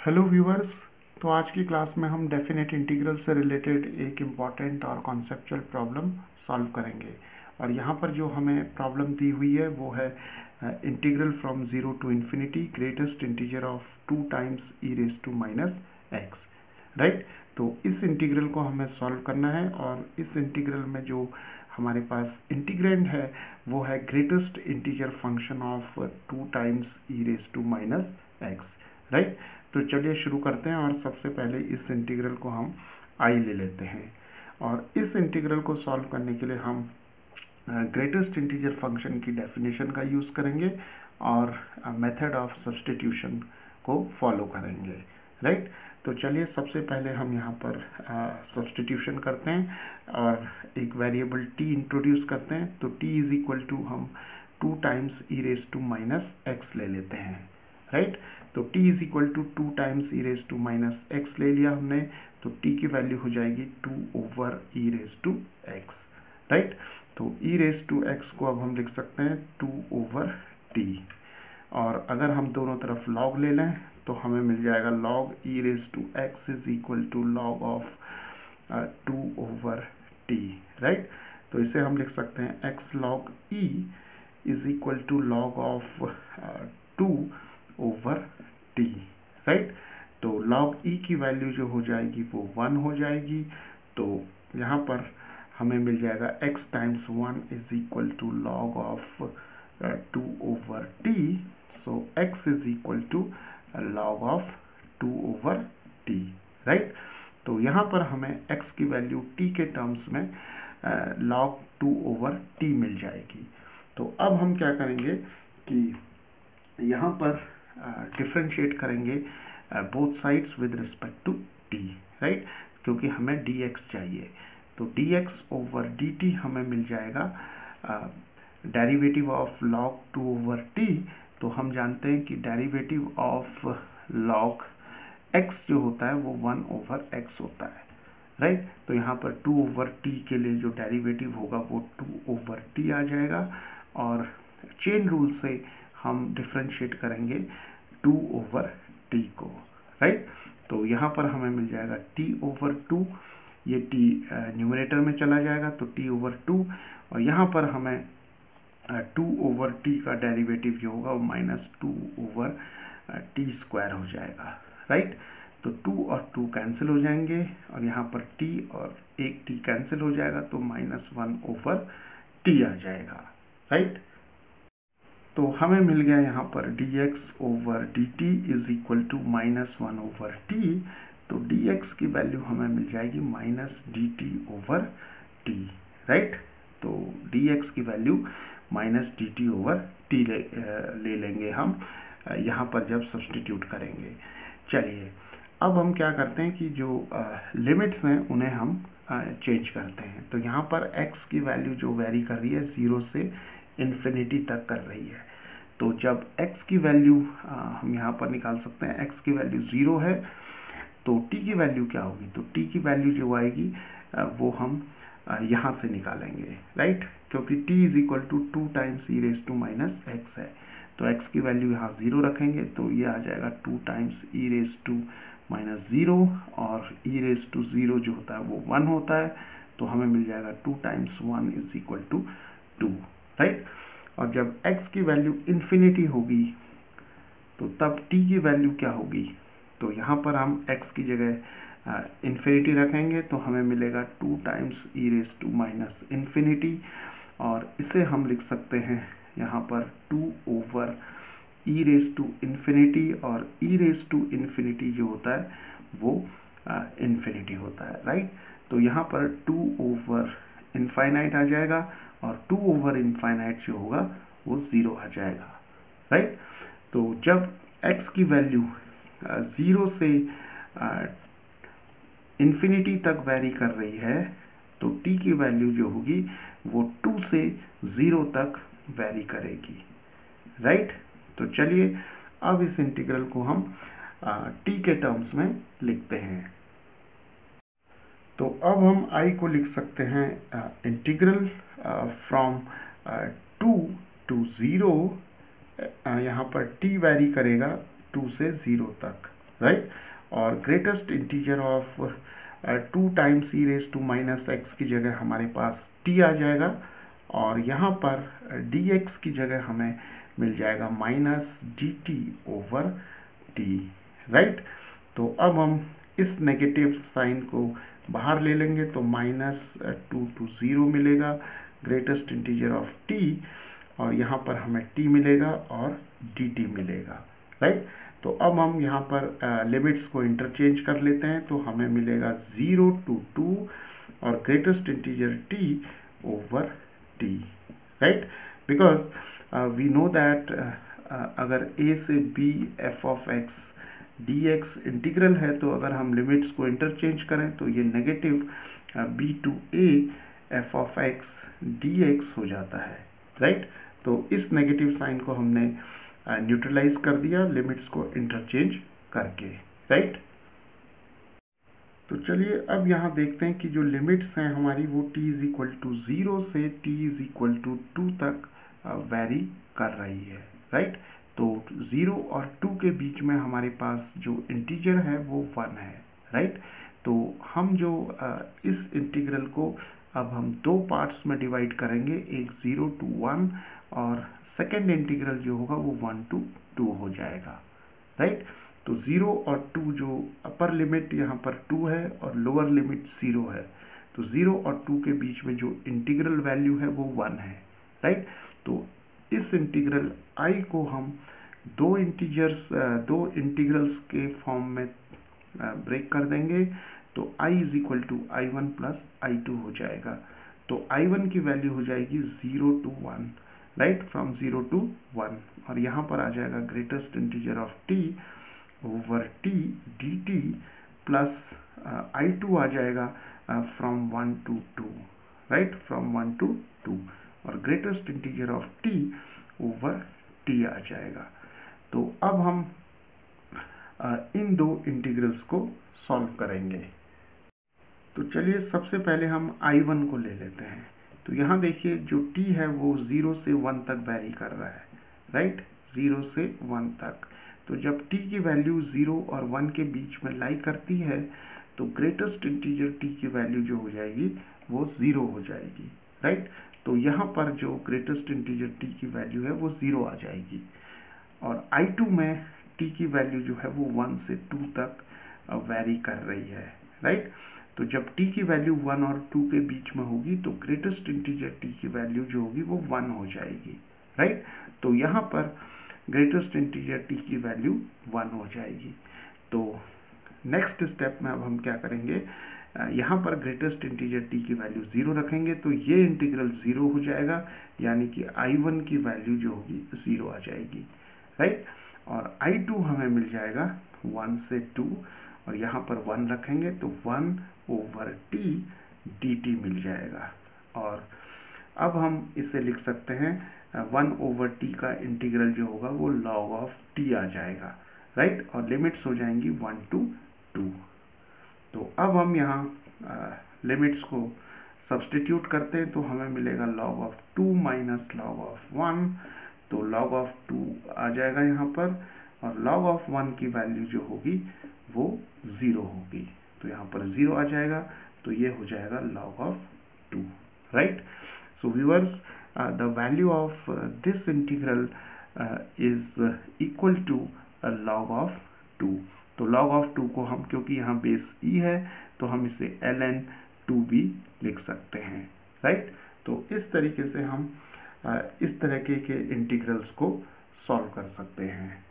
Hello viewers. तो आज की क्लास में हम डेफिनेट इंटीग्रल से रिलेटेड एक इम्पॉर्टेंट और कॉन्सेप्चुअल प्रॉब्लम सॉल्व करेंगे। और यहाँ पर जो हमें प्रॉब्लम दी हुई है वो है integral from zero to infinity greatest integer of 2 times e raise to minus x. Right. तो इस इंटीग्रल को हमें सॉल्व करना है और इस इंटीग्रल में जो हमारे पास इंटीग्रेंड है वो है greatest integer function of 2 times e raise to minus x. Right. तो चलिए शुरू करते हैं और सबसे पहले इस इंटीग्रल को हम आई ले लेते हैं और इस इंटीग्रल को सॉल्व करने के लिए हम ग्रेटेस्ट इंटीजर फंक्शन की डेफिनेशन का यूज़ करेंगे और मेथड ऑफ सब्स्टिट्यूशन को फॉलो करेंगे। राइट। तो चलिए सबसे पहले हम यहाँ पर सब्स्टिट्यूशन करते हैं और एक वेरिएबल t इंट्रोड्यूस करते हैं। तो t इज इक्वल टू हम 2 times e raise to minus x ले लेते हैं। राइट। तो t is equal to 2 times e raise to minus x ले लिया हमने, तो t की वैल्यू हो जाएगी 2 over e raise to x. Right. तो ई रेज टू एक्स को अब हम लिख सकते हैं 2 ओवर t, और अगर हम दोनों तरफ log ले लें तो हमें मिल जाएगा log e raise to x is equal to log of 2 over t। Right. तो इसे हम लिख सकते हैं x log e is equal to log of 2 over t। Right. तो log e की वैल्यू जो हो जाएगी वो 1 हो जाएगी। तो यहाँ पर हमें मिल जाएगा x times 1 is equal to log of 2 over t। So x is equal to log of 2 over t। Right. तो यहाँ पर हमें x की वैल्यू t के टर्म्स में log 2 ओवर t मिल जाएगी। तो अब हम क्या करेंगे कि यहाँ पर डिफ्रेंशिएट करेंगे both sides with respect to t। Right. क्योंकि हमें dx चाहिए, तो dx ओवर dt हमें मिल जाएगा derivative of log 2 over t। तो हम जानते हैं कि डेरिवेटिव ऑफ log x जो होता है वो 1 ओवर x होता है। राइट। तो यहाँ पर 2 ओवर t के लिए जो डेरिवेटिव होगा वो 2 ओवर t आ जाएगा, और चेन रूल से हम डिफ्रेंशिएट करेंगे 2 ओवर t को। राइट। तो यहाँ पर हमें मिल जाएगा t ओवर 2, ये t न्यूमरेटर में चला जाएगा तो t ओवर 2, और यहाँ पर हमें 2 ओवर t का डेरिवेटिव जो होगा वो माइनस 2 ओवर t स्क्वायर हो जाएगा। राइट। तो 2 और 2 कैंसिल हो जाएंगे और यहाँ पर t और एक t कैंसिल हो जाएगा तो माइनस 1 ओवर t आ जाएगा। राइट। तो हमें मिल गया यहाँ पर dx over dt is equal to minus 1 over t। तो dx की वैल्यू हमें मिल जाएगी minus dt over t। Right. तो dx की value minus dt over t ले लेंगे हम यहाँ पर जब सब्स्टिट्यूट करेंगे। चलिए अब हम क्या करते हैं कि जो लिमिट्स हैं उन्हें हम चेंज करते हैं। तो यहाँ पर x की वैल्यू जो वेरी कर रही है 0 से इन्फिनिटी तक कर रही है। तो जब x की वैल्यू हम यहाँ पर निकाल सकते हैं, x की वैल्यू 0 है तो t की वैल्यू क्या होगी, तो t की वैल्यू जो आएगी वो हम यहाँ से निकालेंगे। राइट। क्योंकि t is equal to 2 times e raise to minus x है, तो x की वैल्यू यहाँ 0 रखेंगे तो ये आ जाएगा 2 times e raise to minus 0, और ई रेज टू 0 जो होता है वो 1 होता है, तो हमें मिल जाएगा 2 times 1 is equal to 2। Right. और जब x की वैल्यू इन्फिनिटी होगी तो तब t की वैल्यू क्या होगी, तो यहाँ पर हम x की जगह इन्फिनिटी रखेंगे तो हमें मिलेगा 2 times e raise to minus infinity, और इसे हम लिख सकते हैं यहाँ पर 2 over e raise to infinity, और ई रेज टू इन्फिनिटी जो होता है वो इन्फिनिटी होता है। राइट। तो यहाँ पर 2 ओवर इनफाइनाइट आ जाएगा और 2 ओवर इनफाइनाइट जो होगा वो 0 आ जाएगा। राइट। तो जब x की वैल्यू 0 से इन्फिनिटी तक वेरी कर रही है तो t की वैल्यू जो होगी वो 2 से 0 तक वेरी करेगी। राइट। तो चलिए अब इस इंटीग्रल को हम t के टर्म्स में लिखते हैं। तो अब हम i को लिख सकते हैं इंटीग्रल फ्रॉम 2 to 0, यहाँ पर t वेरी करेगा 2 से 0 तक। राइट। और greatest integer of 2 times e raise to minus x की जगह हमारे पास t आ जाएगा, और यहाँ पर dx की जगह हमें मिल जाएगा minus dt over t, right. तो अब हम इस नेगेटिव साइन को बाहर ले लेंगे तो -2 to 0 मिलेगा, ग्रेटेस्ट इंटीजर ऑफ t, और यहाँ पर हमें t मिलेगा और dt मिलेगा, राइट। तो अब हम यहाँ पर लिमिट्स को इंटरचेंज कर लेते हैं, तो हमें मिलेगा 0 to 2 और greatest integer t over t, right. Because we know that अगर a से b f of x dx इंटीग्रल है, तो अगर हम लिमिट्स को इंटरचेंज करें तो ये negative b to a f of x dx हो जाता है, राइट। तो इस नेगेटिव साइन को हमने न्यूट्रलाइज कर दिया लिमिट्स को इंटरचेंज करके, राइट। तो चलिए अब यहाँ देखते हैं कि जो लिमिट्स हैं हमारी वो t इज इक्वल टू 0 से t इज इक्वल टू 2 तक वेरी कर रही है, राइट। तो 0 और 2 के बीच में हमारे पास जो इंटीजर है वो 1 है, राइट। तो हम जो इस इंटीग्रल को अब हम दो पार्ट्स में डिवाइड करेंगे, एक 0 to 1 और सेकेंड इंटीग्रल जो होगा वो 1 to 2 हो जाएगा, राइट। तो 0 और 2 जो अपर लिमिट यहाँ पर 2 है और लोअर लिमिट 0 है, तो 0 और 2 के बीच में जो इंटीग्रल वैल्यू है वो 1 है, राइट। तो इस इंटीग्रल i को हम दो इंटीग्रल्स के फॉर्म में ब्रेक कर देंगे, तो i is equal to i1 plus i2 हो जाएगा। तो i1 की वैल्यू हो जाएगी 0 to 1, राइट, फ्रॉम 0 to 1, और यहाँ पर आ जाएगा greatest integer of t over t dt plus i2 आ जाएगा from 1 to 2, right, from 1 to 2, और greatest integer of t over t आ जाएगा। तो अब हम इन दो इंटीग्रल्स को सॉल्व करेंगे। तो चलिए सबसे पहले हम I1 को ले लेते हैं। तो यहाँ देखिए जो t है वो 0 से 1 तक वैरी कर रहा है, राइट, 0 से 1 तक। तो जब t की वैल्यू 0 और 1 के बीच में लाई करती है तो ग्रेटेस्ट इंटीजर t की वैल्यू जो हो जाएगी वो 0 हो जाएगी, राइट। तो यहाँ पर जो ग्रेटेस्ट इंटीजर t की वैल्यू है वो 0 आ जाएगी, और I2 में t की वैल्यू जो है वो 1 से 2 तक वैरी कर रही है, राइट। तो जब t की वैल्यू 1 और 2 के बीच में होगी तो ग्रेटेस्ट इंटीजर t की वैल्यू जो होगी वो 1 हो जाएगी, राइट। तो यहाँ पर ग्रेटेस्ट इंटीजर t की वैल्यू 1 हो जाएगी। तो नेक्स्ट स्टेप में अब हम क्या करेंगे, यहाँ पर ग्रेटेस्ट इंटीजर t की वैल्यू 0 रखेंगे, तो ये इंटीग्रल 0 हो जाएगा, यानी कि I1 की वैल्यू जो होगी 0 आ जाएगी, राइट। और I2 हमें मिल जाएगा 1 से 2, और यहाँ पर 1 रखेंगे तो 1 ओवर t dt मिल जाएगा। और अब हम इसे लिख सकते हैं 1 ओवर t का इंटीग्रल जो होगा वो log ऑफ t आ जाएगा, राइट, और लिमिट्स हो जाएंगी 1 to 2। तो अब हम यहाँ लिमिट्स को सब्सटीट्यूट करते हैं, तो हमें मिलेगा log of 2 minus log of 1, तो log ऑफ 2 आ जाएगा यहाँ पर, और log ऑफ 1 की वैल्यू जो होगी वो 0 होगी, तो यहाँ पर 0 आ जाएगा, तो ये हो जाएगा log of 2, right. So viewers, the value of this integral is equal to log of 2। तो log ऑफ 2 को हम, क्योंकि यहाँ बेस e है, तो हम इसे ln 2 भी लिख सकते हैं, राइट। तो इस तरीके से हम इस तरह के इंटीग्रल्स को सॉल्व कर सकते हैं।